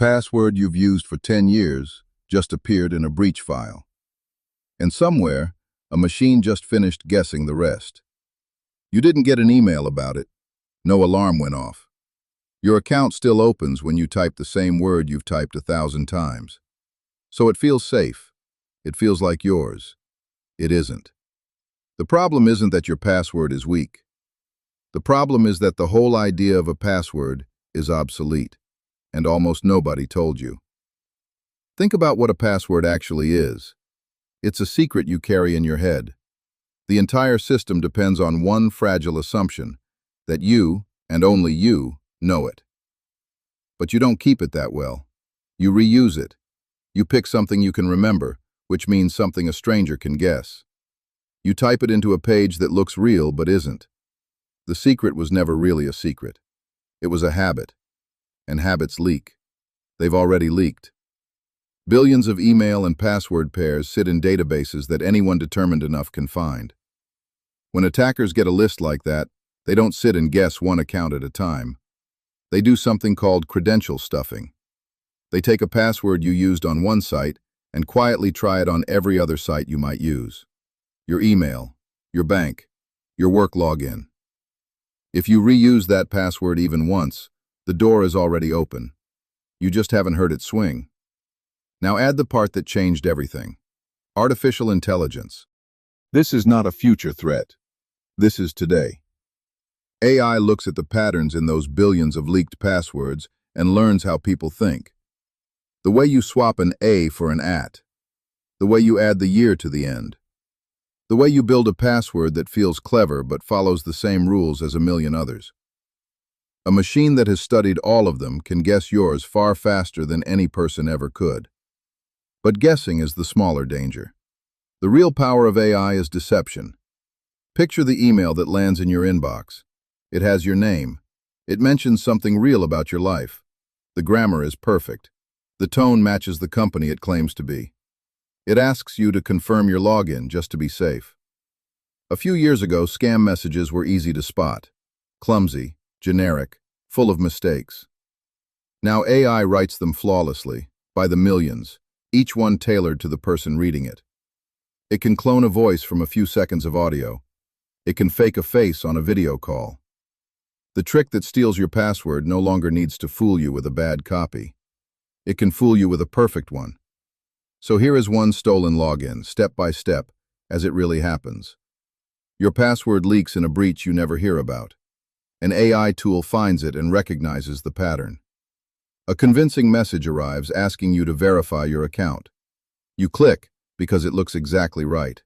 password you've used for 10 years just appeared in a breach file. And somewhere, a machine just finished guessing the rest. You didn't get an email about it. No alarm went off. Your account still opens when you type the same word you've typed 1,000 times. So it feels safe. It feels like yours. It isn't. The problem isn't that your password is weak. The problem is that the whole idea of a password is obsolete, and almost nobody told you. Think about what a password actually is. It's a secret you carry in your head. The entire system depends on one fragile assumption, that you, and only you, know it. But you don't keep it that well. You reuse it. You pick something you can remember, which means something a stranger can guess. You type it into a page that looks real but isn't. The secret was never really a secret. It was a habit. And habits leak. They've already leaked. Billions of email and password pairs sit in databases that anyone determined enough can find. When attackers get a list like that, they don't sit and guess one account at a time. They do something called credential stuffing. They take a password you used on one site and quietly try it on every other site you might use. Your email, your bank, your work login. If you reuse that password even once, the door is already open. You just haven't heard it swing. Now add the part that changed everything. Artificial intelligence. This is not a future threat. This is today. AI looks at the patterns in those billions of leaked passwords and learns how people think. The way you swap an A for an at. The way you add the year to the end. The way you build a password that feels clever but follows the same rules as a million others. A machine that has studied all of them can guess yours far faster than any person ever could. But guessing is the smaller danger. The real power of AI is deception. Picture the email that lands in your inbox. It has your name. It mentions something real about your life. The grammar is perfect. The tone matches the company it claims to be. It asks you to confirm your login just to be safe. A few years ago, scam messages were easy to spot. Clumsy, generic, full of mistakes. Now AI writes them flawlessly, by the millions, each one tailored to the person reading it. It can clone a voice from a few seconds of audio. It can fake a face on a video call. The trick that steals your password no longer needs to fool you with a bad copy. It can fool you with a perfect one. So here is one stolen login, step by step, as it really happens. Your password leaks in a breach you never hear about. An AI tool finds it and recognizes the pattern. A convincing message arrives asking you to verify your account. You click because it looks exactly right.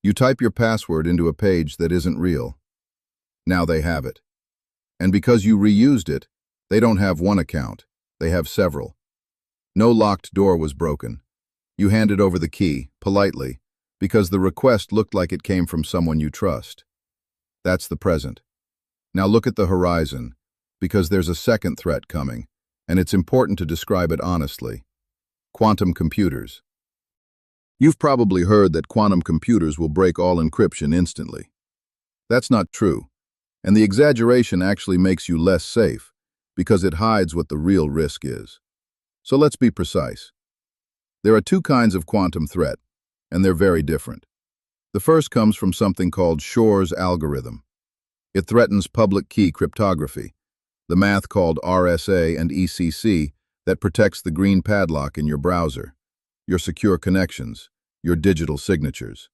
You type your password into a page that isn't real. Now they have it. And because you reused it, they don't have one account, they have several. No locked door was broken. You handed over the key, politely, because the request looked like it came from someone you trust. That's the present. Now look at the horizon, because there's a second threat coming, and it's important to describe it honestly. Quantum computers. You've probably heard that quantum computers will break all encryption instantly. That's not true, and the exaggeration actually makes you less safe, because it hides what the real risk is. So let's be precise. There are two kinds of quantum threat, and they're very different. The first comes from something called Shor's algorithm. It threatens public key cryptography, the math called RSA and ECC that protects the green padlock in your browser, your secure connections, your digital signatures.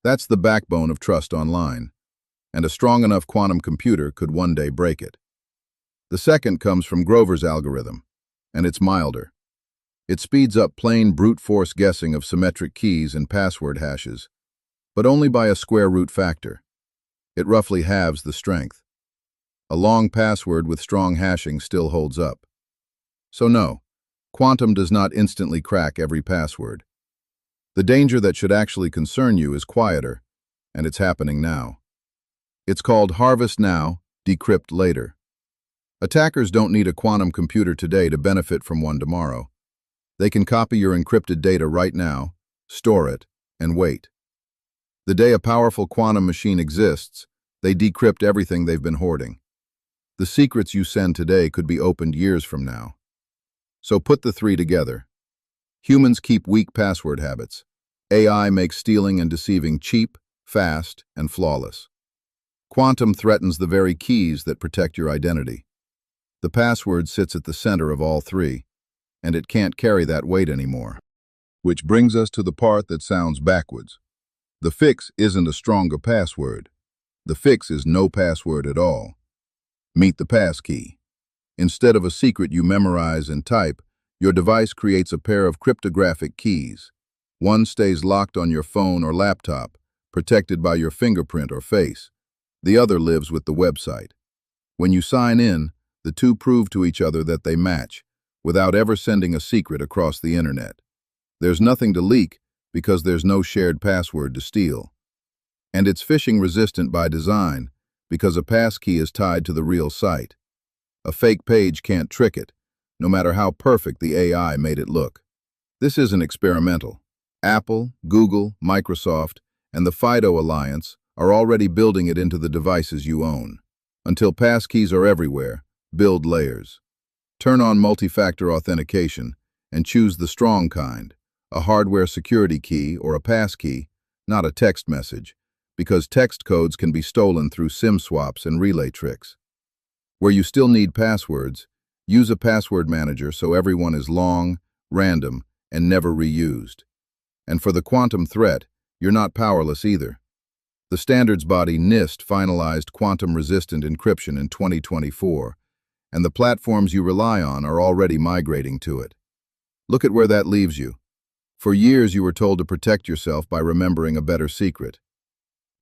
That's the backbone of trust online, and a strong enough quantum computer could one day break it. The second comes from Grover's algorithm, and it's milder. It speeds up plain brute force guessing of symmetric keys and password hashes, but only by a square root factor. It roughly halves the strength. A long password with strong hashing still holds up. So no, quantum does not instantly crack every password. The danger that should actually concern you is quieter, and it's happening now. It's called harvest now, decrypt later. Attackers don't need a quantum computer today to benefit from one tomorrow. They can copy your encrypted data right now, store it, and wait. The day a powerful quantum machine exists, they decrypt everything they've been hoarding. The secrets you send today could be opened years from now. So put the three together. Humans keep weak password habits. AI makes stealing and deceiving cheap, fast, and flawless. Quantum threatens the very keys that protect your identity. The password sits at the center of all three, and it can't carry that weight anymore. Which brings us to the part that sounds backwards. The fix isn't a stronger password. The fix is no password at all. Meet the passkey. Instead of a secret you memorize and type, your device creates a pair of cryptographic keys. One stays locked on your phone or laptop, protected by your fingerprint or face. The other lives with the website. When you sign in, the two prove to each other that they match, without ever sending a secret across the internet. There's nothing to leak because there's no shared password to steal. And it's phishing-resistant by design because a passkey is tied to the real site. A fake page can't trick it, no matter how perfect the AI made it look. This isn't experimental. Apple, Google, Microsoft, and the FIDO Alliance are already building it into the devices you own. Until passkeys are everywhere, build layers. Turn on multi-factor authentication and choose the strong kind, a hardware security key or a passkey, not a text message, because text codes can be stolen through SIM swaps and relay tricks. Where you still need passwords, use a password manager so everyone is long, random, and never reused. And for the quantum threat, you're not powerless either. The standards body NIST finalized quantum-resistant encryption in 2024, and the platforms you rely on are already migrating to it. Look at where that leaves you. For years you were told to protect yourself by remembering a better secret.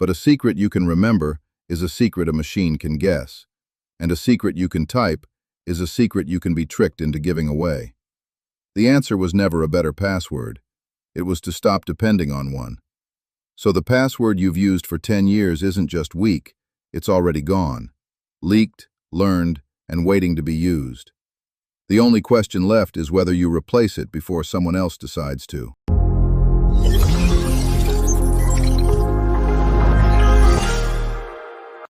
But a secret you can remember is a secret a machine can guess. And a secret you can type is a secret you can be tricked into giving away. The answer was never a better password. It was to stop depending on one. So the password you've used for 10 years isn't just weak, it's already gone, leaked, learned, and waiting to be used. The only question left is whether you replace it before someone else decides to.